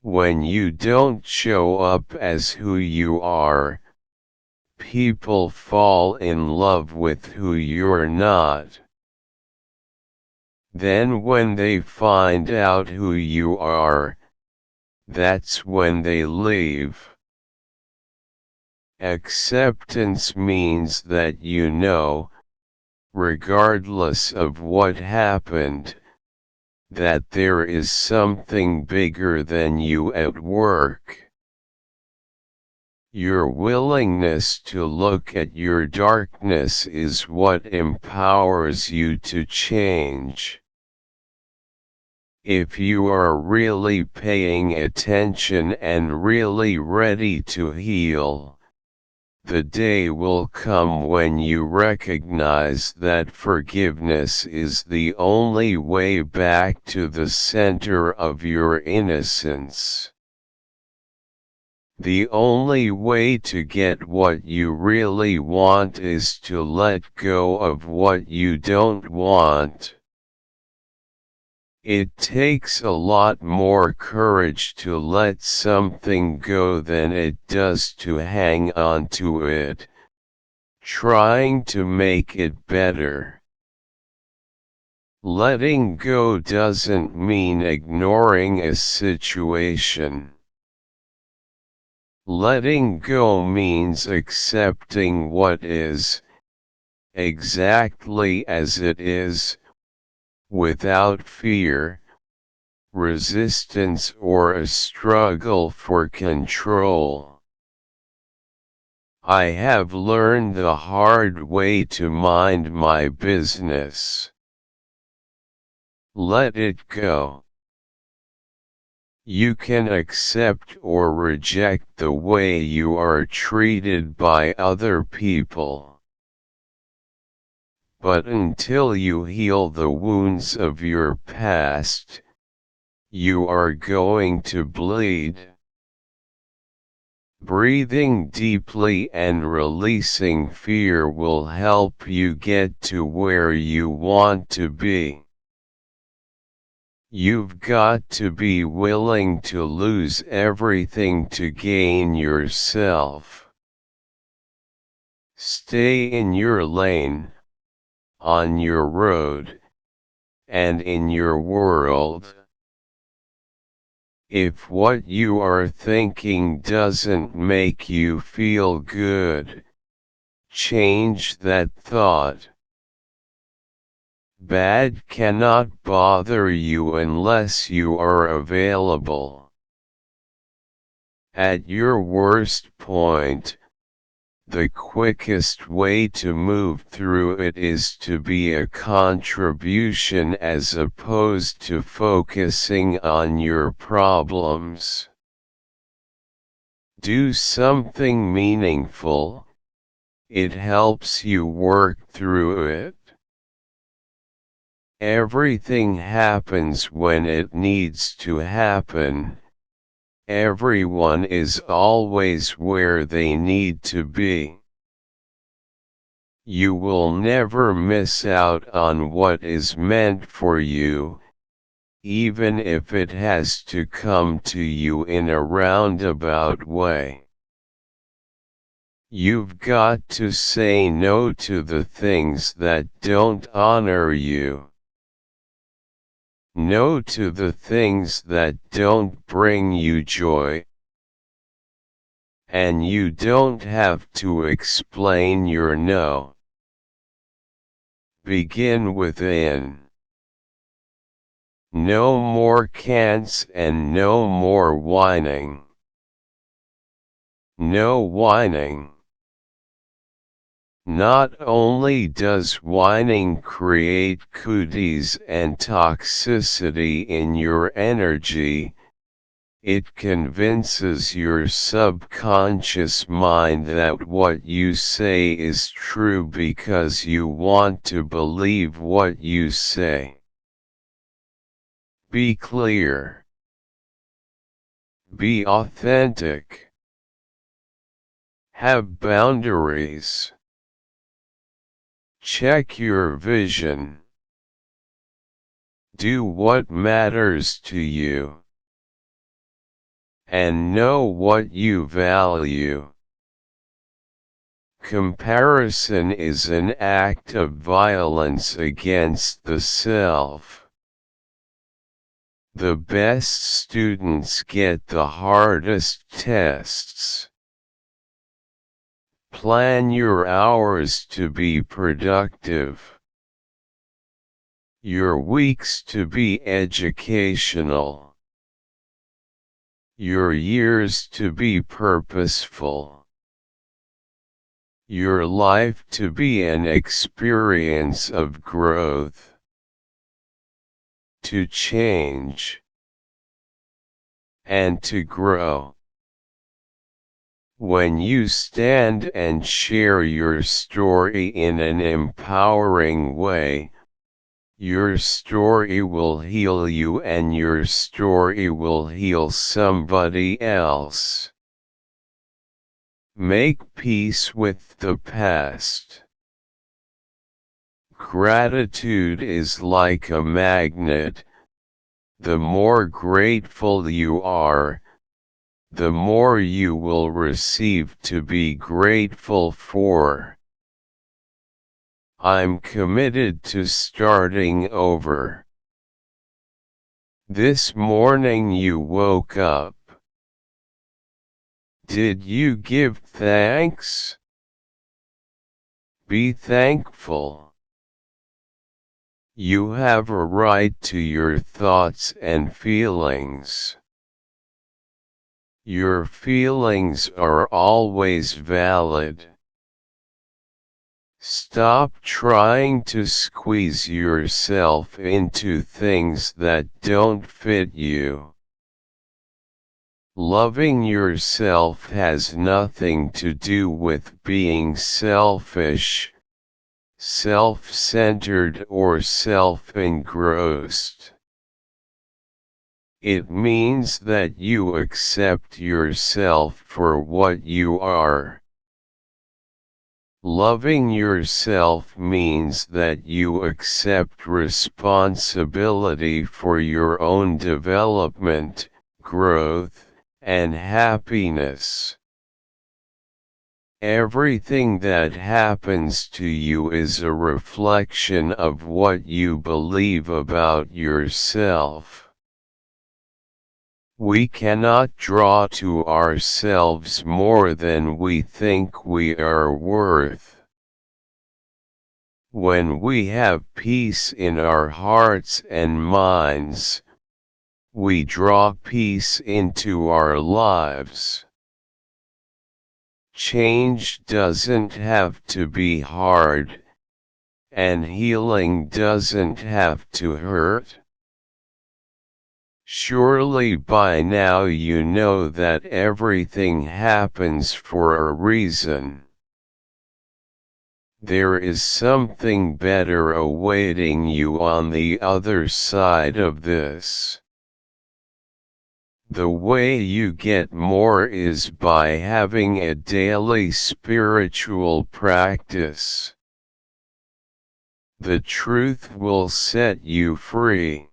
When you don't show up as who you are, people fall in love with who you're not. Then when they find out who you are, that's when they leave. Acceptance means that you know, regardless of what happened, that there is something bigger than you at work. Your willingness to look at your darkness is what empowers you to change. If you are really paying attention and really ready to heal, the day will come when you recognize that forgiveness is the only way back to the center of your innocence. The only way to get what you really want is to let go of what you don't want. It takes a lot more courage to let something go than it does to hang on to it, trying to make it better. Letting go doesn't mean ignoring a situation. Letting go means accepting what is, exactly as it is, without fear, resistance or a struggle for control. I have learned the hard way to mind my business. Let it go. You can accept or reject the way you are treated by other people. But until you heal the wounds of your past, you are going to bleed. Breathing deeply and releasing fear will help you get to where you want to be. You've got to be willing to lose everything to gain yourself. Stay in your lane, on your road, and in your world. If what you are thinking doesn't make you feel good, change that thought. Bad cannot bother you unless you are available. At your worst point, the quickest way to move through it is to be a contribution as opposed to focusing on your problems. Do something meaningful. It helps you work through it. Everything happens when it needs to happen. Everyone is always where they need to be. You will never miss out on what is meant for you, even if it has to come to you in a roundabout way. You've got to say no to the things that don't honor you. No to the things that don't bring you joy. And you don't have to explain your no. Begin within. No more can'ts and no more whining. No whining. Not only does whining create cooties and toxicity in your energy, it convinces your subconscious mind that what you say is true because you want to believe what you say. Be clear. Be authentic. Have boundaries. Check your vision. Do what matters to you. and know what you value. Comparison is an act of violence against the self. The best students get the hardest tests. Plan your hours to be productive. Your weeks to be educational. Your years to be purposeful. Your life to be an experience of growth. To change and to grow. When you stand and share your story in an empowering way, your story will heal you and your story will heal somebody else. Make peace with the past. Gratitude is like a magnet. The more grateful you are, the more you will receive to be grateful for. I'm committed to starting over. This morning you woke up. Did you give thanks? Be thankful. You have a right to your thoughts and feelings. Your feelings are always valid. Stop trying to squeeze yourself into things that don't fit you. Loving yourself has nothing to do with being selfish, self-centered or self-engrossed. It means that you accept yourself for what you are. Loving yourself means that you accept responsibility for your own development, growth, and happiness. Everything that happens to you is a reflection of what you believe about yourself. We cannot draw to ourselves more than we think we are worth. When we have peace in our hearts and minds, we draw peace into our lives. Change doesn't have to be hard, and healing doesn't have to hurt. Surely by now you know that everything happens for a reason. There is something better awaiting you on the other side of this. The way you get more is by having a daily spiritual practice. The truth will set you free.